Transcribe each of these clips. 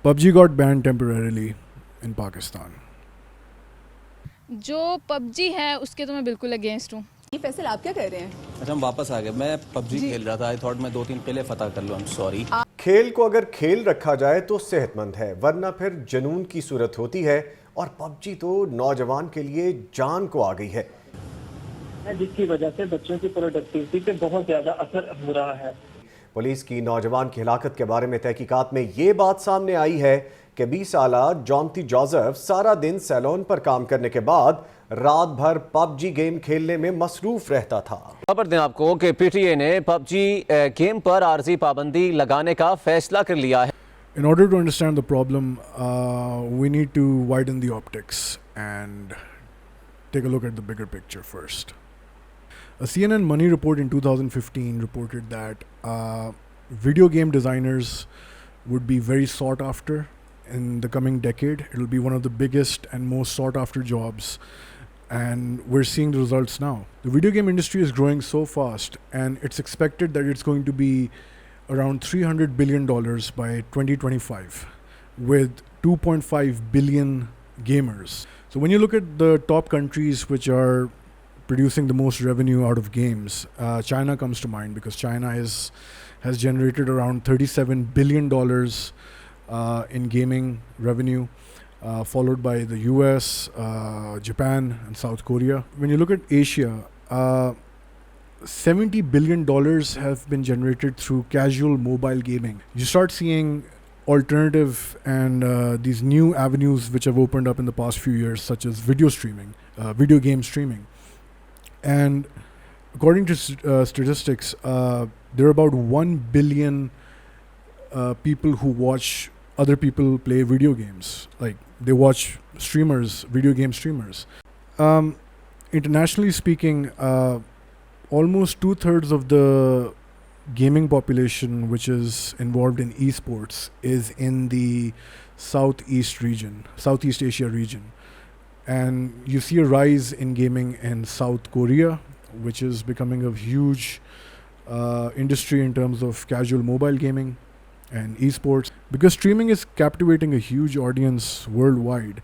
PUBG got banned temporarily in Pakistan. जो PUBG है उसके तो मैं बिल्कुल अगेंस्ट हूँ। फैसल आप क्या कर रहे हैं? अच्छा हम वापस आ गए। मैं पबजी खेल रहा था। आई थॉट मैं 2-3 पहले फतह कर लूँ। I am sorry. खेल को अगर खेल रखा जाए तो सेहतमंद है, वरना फिर जुनून की सूरत होती है। और पबजी तो नौजवान के लिए जान को आ गई है, जिसकी वजह से बच्चों की प्रोडक्टिविटी पे बहुत ज्यादा असर हो रहा है। पुलिस की नौजवान की हिलाकत के बारे में तहकीकात में ये बात सामने आई है कि 20 साला जॉन्टी जोसेफ सारा दिन सैलून पर काम करने के बाद रात भर पबजी गेम खेलने में मसरूफ रहता था। खबर दें आपको कि पीटीए ने पबजी गेम पर आर्जी पाबंदी लगाने का फैसला कर लिया है। In order to understand the problem, we need to widen the optics and take a look at the bigger picture first. A CNN Money report in 2015 reported that video game designers would be very sought after in the coming decade. It will be one of the biggest and most sought after jobs, and we're seeing the results now. The video game industry is growing so fast, and it's expected that it's going to be around $300 billion by 2025, with 2.5 billion gamers. So when you look at the top countries which are producing the most revenue out of games, China comes to mind, because China has generated around $37 billion in gaming revenue, followed by the US, Japan, and South Korea. When you look at Asia, $70 billion have been generated through casual mobile gaming. You start seeing alternative and these new avenues which have opened up in the past few years, such as video streaming, video game streaming. And according to statistics, there are about 1 billion people who watch other people play video games. Like, they watch streamers, video game streamers. Internationally speaking, almost 2/3 of the gaming population which is involved in esports is in the Southeast Asia region. And you see a rise in gaming in South Korea, which is becoming a huge industry in terms of casual mobile gaming and esports, because streaming is captivating a huge audience worldwide.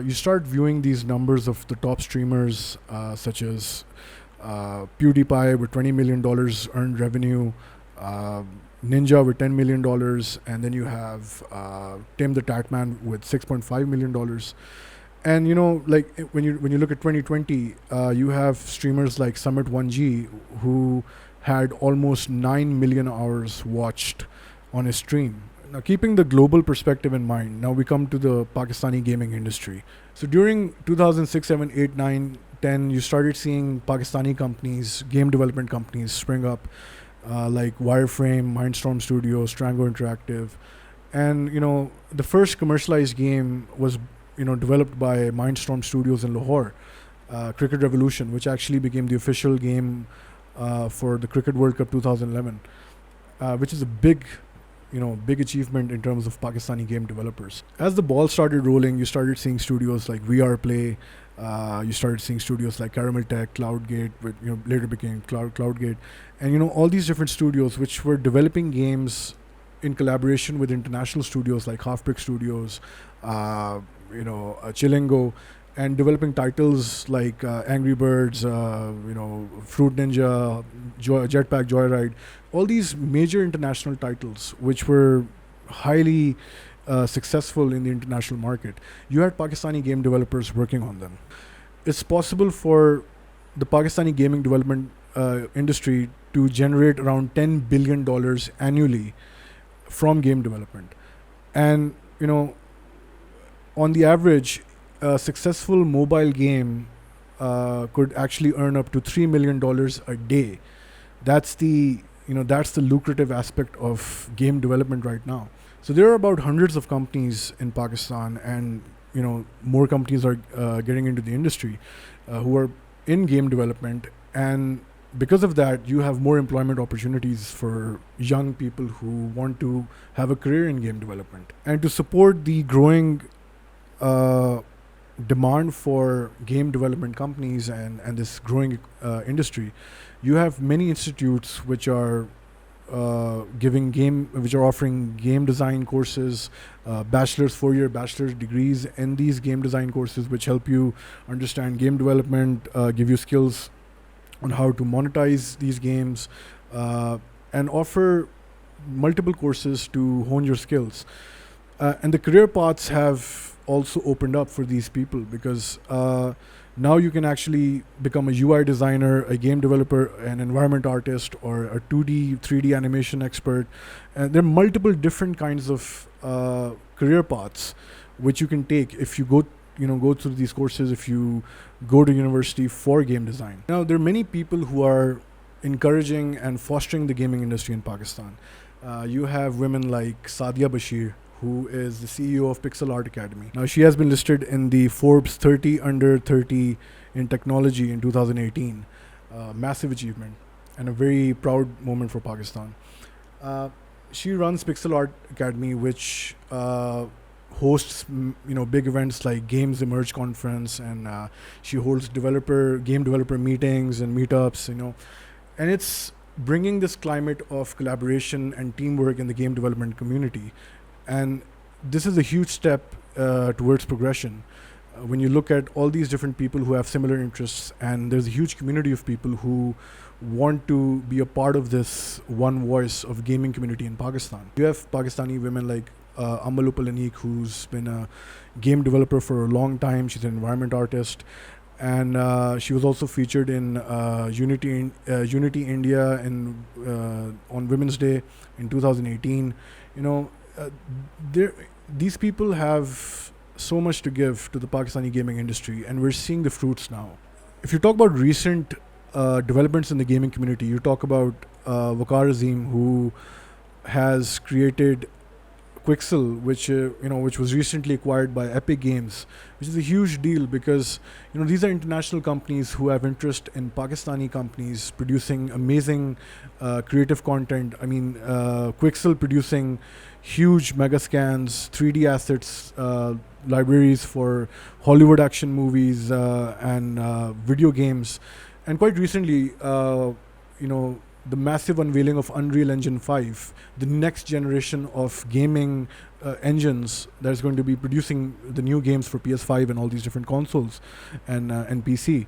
You start viewing these numbers of the top streamers, such as PewDiePie with $20 million earned revenue, Ninja with $10 million, and then you have Tim the Tatman with $6.5 million. And like when you look at 2020, you have streamers like Summit 1G, who had almost 9 million hours watched on his stream. Now, keeping the global perspective in mind, now we come to the Pakistani gaming industry. So during 2006, 7, 8, 9, 10, you started seeing Pakistani companies, game development companies spring up, like Wireframe, Mindstorm Studios, Strango Interactive. And the first commercialized game was developed by Mindstorm Studios in Lahore, Cricket Revolution, which actually became the official game for the Cricket World Cup 2011, which is a big achievement in terms of Pakistani game developers. As the ball started rolling, you started seeing studios like VR Play, you started seeing studios like Caramel Tech, Cloudgate, which later became Cloudgate, and all these different studios which were developing games in collaboration with international studios like Halfbrick Studios, Chilingo, and developing titles like Angry Birds, Fruit Ninja, Jetpack Joyride, all these major international titles which were highly successful in the international market. You had Pakistani game developers working on them. It's possible for the Pakistani gaming development industry to generate around $10 billion annually from game development. And on the average, a successful mobile game could actually earn up to $3 million a day. That's the lucrative aspect of game development right now. So there are about hundreds of companies in Pakistan, and more companies are getting into the industry who are in game development, and because of that, you have more employment opportunities for young people who want to have a career in game development. And to support the growing demand for game development companies and this growing industry, you have many institutes which are which are offering game design courses, bachelor's 4-year bachelor's degrees in these game design courses, which help you understand game development, give you skills on how to monetize these games, and offer multiple courses to hone your skills. And the career paths have also opened up for these people because now you can actually become a UI designer, a game developer, an environment artist, or a 2D, 3D animation expert. And there are multiple different kinds of career paths which you can take if you go through these courses, if you go to university for game design. Now, there are many people who are encouraging and fostering the gaming industry in Pakistan. You have women like Sadia Bashir, who is the CEO of Pixel Art Academy. Now, she has been listed in the Forbes 30 under 30 in technology in 2018. Massive achievement and a very proud moment for Pakistan. She runs Pixel Art Academy, which hosts big events like Games Emerge Conference, and she holds game developer meetings and meetups. And it's bringing this climate of collaboration and teamwork in the game development community. And this is a huge step towards progression. When you look at all these different people who have similar interests, and there's a huge community of people who want to be a part of this one voice of gaming community in Pakistan. You have Pakistani women like Amalu Palanik, who's been a game developer for a long time. She's an environment artist. And she was also featured in Unity India on Women's Day in 2018. These people have so much to give to the Pakistani gaming industry, and we're seeing the fruits now. If you talk about recent developments in the gaming community, you talk about Waqar Azim, who has created Quixel, which was recently acquired by Epic Games, which is a huge deal because these are international companies who have interest in Pakistani companies producing amazing creative content. I mean, Quixel producing huge mega scans, 3D assets, libraries for Hollywood action movies and video games, and quite recently, the massive unveiling of Unreal Engine 5, the next generation of gaming engines that's going to be producing the new games for PS5 and all these different consoles and PC.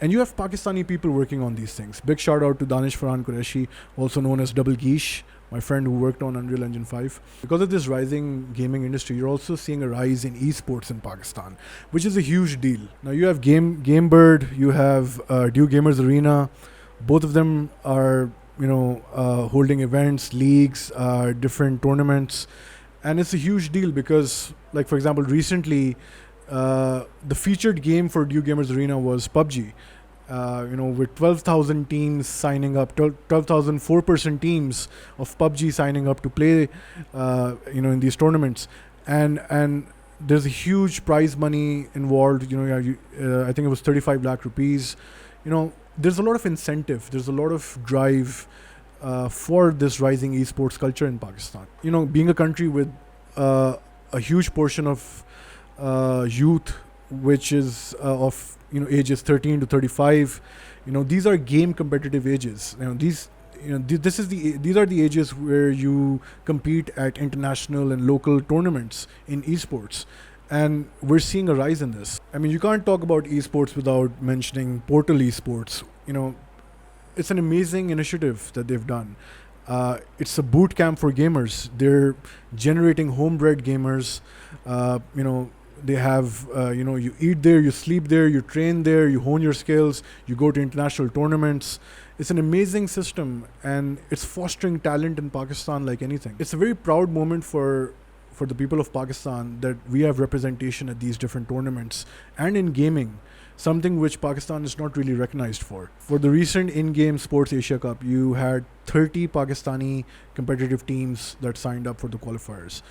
And you have Pakistani people working on these things. Big shout out to Danish Farhan Qureshi, also known as Double Geesh, my friend who worked on Unreal Engine 5. Because of this rising gaming industry, you're also seeing a rise in esports in Pakistan, which is a huge deal. Now you have GameBird, you have Dew Gamers Arena. Both of them are, holding events, leagues, different tournaments, and it's a huge deal because, like for example, recently, the featured game for Dew Gamers Arena was PUBG. With 12,000 teams signing up, 12,000 4-person teams of PUBG signing up to play, in these tournaments, and there's a huge prize money involved. I think it was 35 lakh rupees. There's a lot of incentive, there's a lot of drive for this rising esports culture in Pakistan. Being a country with a huge portion of youth, which is of ages 13 to 35, these are game competitive ages. These are the ages where you compete at international and local tournaments in esports. And we're seeing a rise in this. I mean, you can't talk about esports without mentioning Portal Esports. It's an amazing initiative that they've done. It's a boot camp for gamers. They're generating homebred gamers. They have, you eat there, you sleep there, you train there, you hone your skills, you go to international tournaments. It's an amazing system, and it's fostering talent in Pakistan like anything. It's a very proud moment for the people of Pakistan that we have representation at these different tournaments and in gaming, something which Pakistan is not really recognized for. For the recent in-game Sports Asia Cup, you had 30 Pakistani competitive teams that signed up for the qualifiers.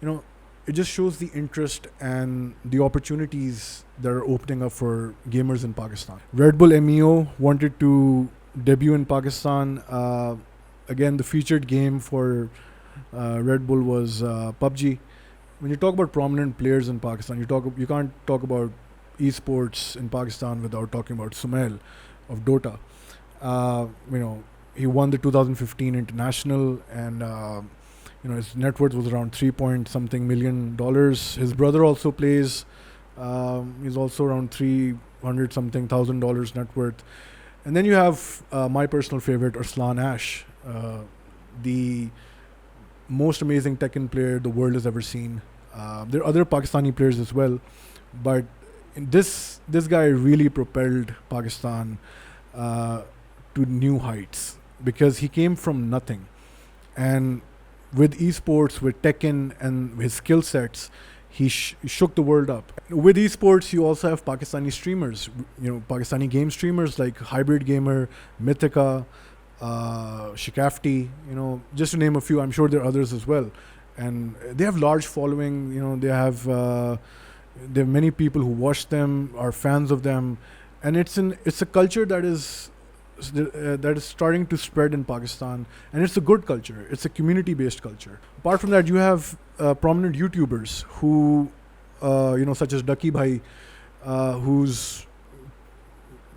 It just shows the interest and the opportunities that are opening up for gamers in Pakistan. Red Bull MEO wanted to debut in Pakistan. Again, the featured game for Red Bull was PUBG. When you talk about prominent players in Pakistan, you can't talk about esports in Pakistan without talking about Sumail of Dota. he won the 2015 international, and his net worth was around 3 point something million dollars. His brother also plays. He's also around 300 something thousand dollars net worth. And then you have my personal favorite, Arslan Ash, the most amazing Tekken player the world has ever seen. There are other Pakistani players as well, but this guy really propelled Pakistan to new heights because he came from nothing, and with esports, with Tekken, and his skill sets, he shook the world up. With esports, you also have Pakistani streamers, Pakistani game streamers like Hybrid Gamer, Mythica, Shikafti, just to name a few. I'm sure there are others as well, and they have large following. They have many people who watch them, are fans of them, and it's a culture that is starting to spread in Pakistan, and it's a good culture. It's a community-based culture. Apart from that, you have prominent YouTubers who, such as Ducky Bhai, who's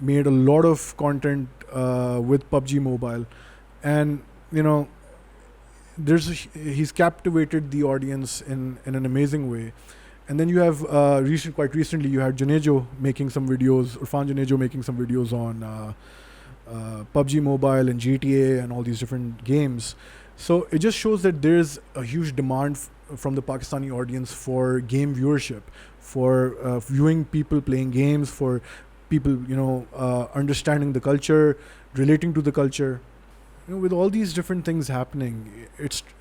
made a lot of content with PUBG Mobile, and he's captivated the audience in an amazing way. And then you have quite recently you had Junejo making some videos, Irfan Junejo making some videos on PUBG Mobile and GTA and all these different games. So it just shows that there's a huge demand from the Pakistani audience for game viewership, for viewing people playing games, for people understanding the culture, relating to the culture. With all these different things happening,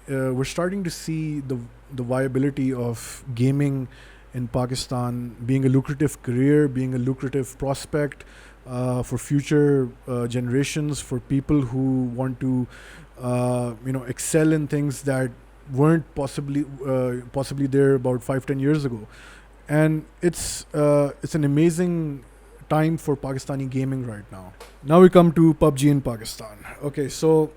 we're starting to see the viability of gaming in Pakistan being a lucrative career, being a lucrative prospect for future generations, for people who want to excel in things that weren't possibly there about 5-10 years ago. And it's an amazing time for Pakistani gaming right now. Now we come to PUBG in Pakistan. Okay, so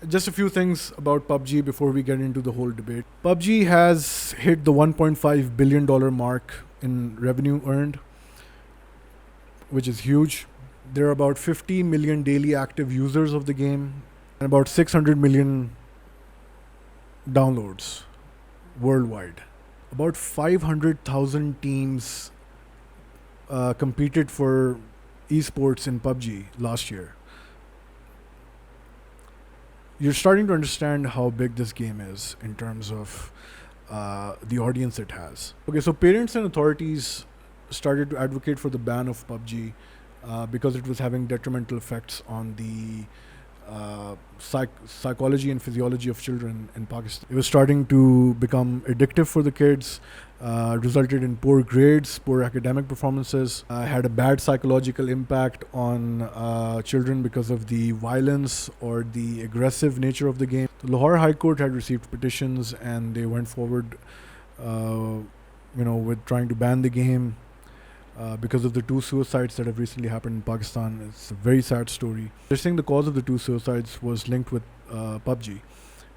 just a few things about PUBG before we get into the whole debate. PUBG has hit the $1.5 billion mark in revenue earned, which is huge. There are about 50 million daily active users of the game and about 600 million downloads worldwide. About 500,000 teams competed for esports in PUBG last year. You're starting to understand how big this game is in terms of the audience it has. Okay, so parents and authorities started to advocate for the ban of PUBG because it was having detrimental effects on the psychology and physiology of children in Pakistan. It was starting to become addictive for the kids, resulted in poor grades, poor academic performances, had a bad psychological impact on children because of the violence or the aggressive nature of the game. The Lahore High Court had received petitions and they went forward with trying to ban the game because of the 2 suicides that have recently happened in Pakistan. It's a very sad story. They're saying the cause of the 2 suicides was linked with PUBG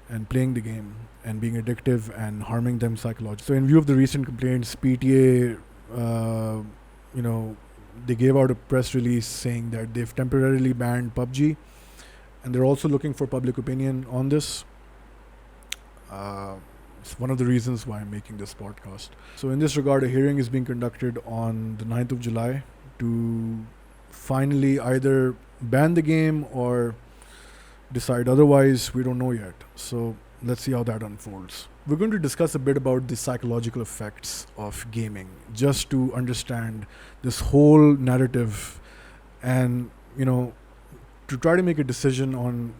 and playing the game and being addictive and harming them psychologically. So in view of the recent complaints, PTA, they gave out a press release saying that they've temporarily banned PUBG, and they're also looking for public opinion on this. It's one of the reasons why I'm making this podcast. So in this regard, a hearing is being conducted on the 9th of July to finally either ban the game or decide otherwise. We don't know yet. So let's see how that unfolds. We're going to discuss a bit about the psychological effects of gaming, just to understand this whole narrative and, to try to make a decision on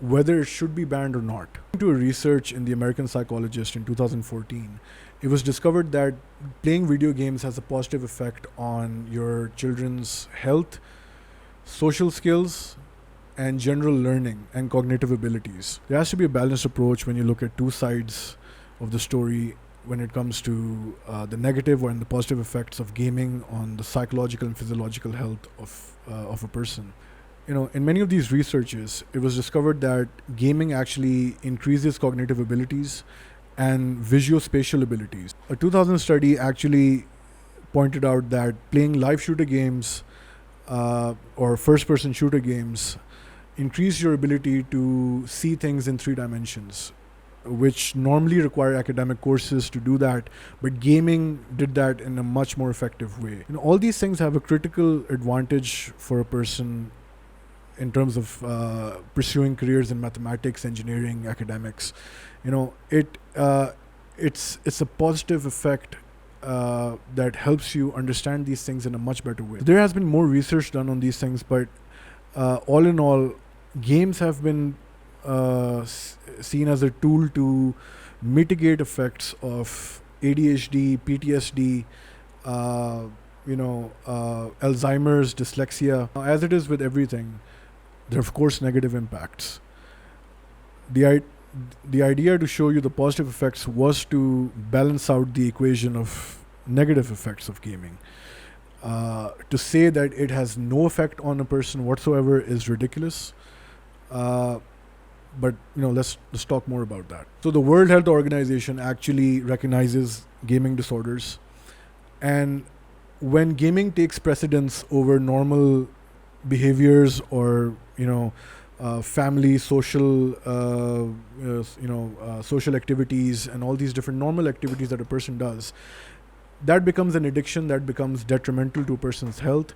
whether it should be banned or not. According to a research in the American Psychologist in 2014, it was discovered that playing video games has a positive effect on your children's health, social skills, and general learning and cognitive abilities. There has to be a balanced approach when you look at two sides of the story when it comes to the negative and the positive effects of gaming on the psychological and physiological health of a person. In many of these researches, it was discovered that gaming actually increases cognitive abilities and visuospatial abilities. A 2000 study actually pointed out that playing live shooter games or first-person shooter games increase your ability to see things in 3 dimensions, which normally require academic courses to do that, but gaming did that in a much more effective way. All these things have a critical advantage for a person in terms of pursuing careers in mathematics, engineering, academics. It's a positive effect that helps you understand these things in a much better way. There has been more research done on these things, but all in all, games have been seen as a tool to mitigate effects of ADHD, PTSD, Alzheimer's, dyslexia. As it is with everything, there are of course negative impacts. The idea to show you the positive effects was to balance out the equation of negative effects of gaming. To say that it has no effect on a person whatsoever is ridiculous. But let's talk more about that. So the World Health Organization actually recognizes gaming disorders, and when gaming takes precedence over normal behaviors or family, social, social activities, and all these different normal activities that a person does, that becomes an addiction that becomes detrimental to a person's health.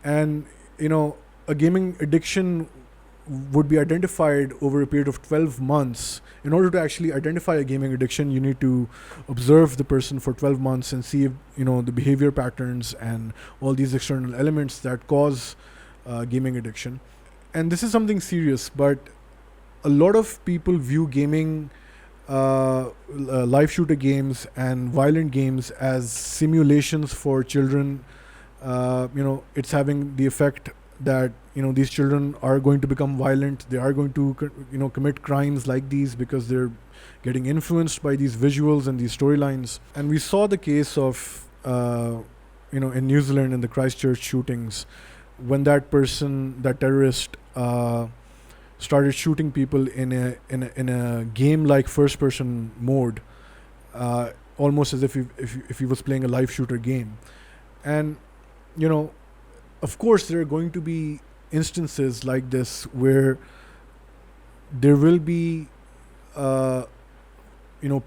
And a gaming addiction would be identified over a period of 12 months. In order to actually identify a gaming addiction, you need to observe the person for 12 months and see if, the behavior patterns and all these external elements that cause gaming addiction. And this is something serious, but a lot of people view gaming, live shooter games and violent games as simulations for children. It's having the effect that these children are going to become violent. They are going to commit crimes like these because they're getting influenced by these visuals and these storylines. And we saw the case of in New Zealand in the Christchurch shootings, when that terrorist started shooting people in a game like first person mode, almost as if he was playing a live shooter game. And of course there are going to be instances like this where there will be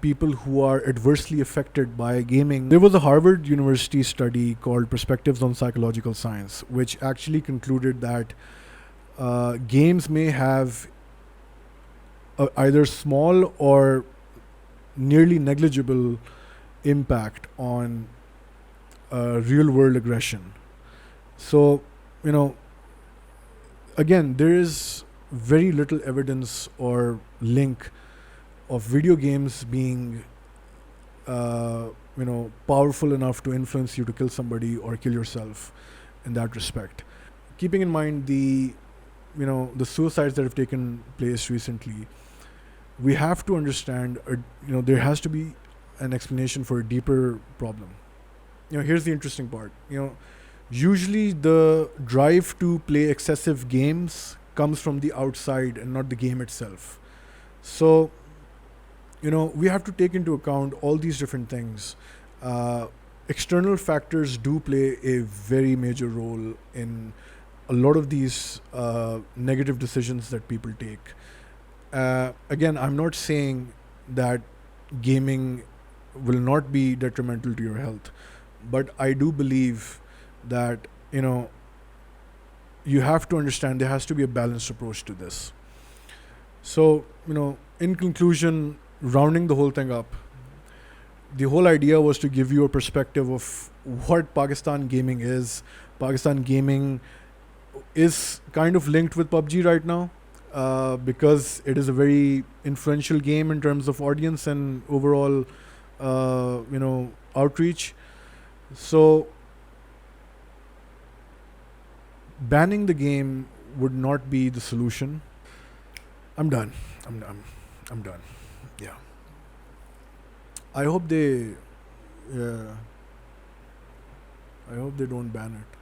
people who are adversely affected by gaming. There was a Harvard University study called Perspectives on Psychological Science, which actually concluded that games may have either small or nearly negligible impact on real world aggression. So, again, there is very little evidence or link of video games being powerful enough to influence you to kill somebody or kill yourself in that respect. Keeping in mind the suicides that have taken place recently, we have to understand there has to be an explanation for a deeper problem. Here's the interesting part. Usually the drive to play excessive games comes from the outside and not the game itself. So we have to take into account all these different things. External factors do play a very major role in a lot of these negative decisions that people take. Again, I'm not saying that gaming will not be detrimental to your health, but I do believe that you have to understand there has to be a balanced approach to this. So in conclusion, rounding the whole thing up, the whole idea was to give you a perspective of what Pakistan gaming is. Pakistan gaming is kind of linked with PUBG right now because it is a very influential game in terms of audience and overall outreach. So banning the game would not be the solution. I'm done. Yeah. I hope they don't ban it.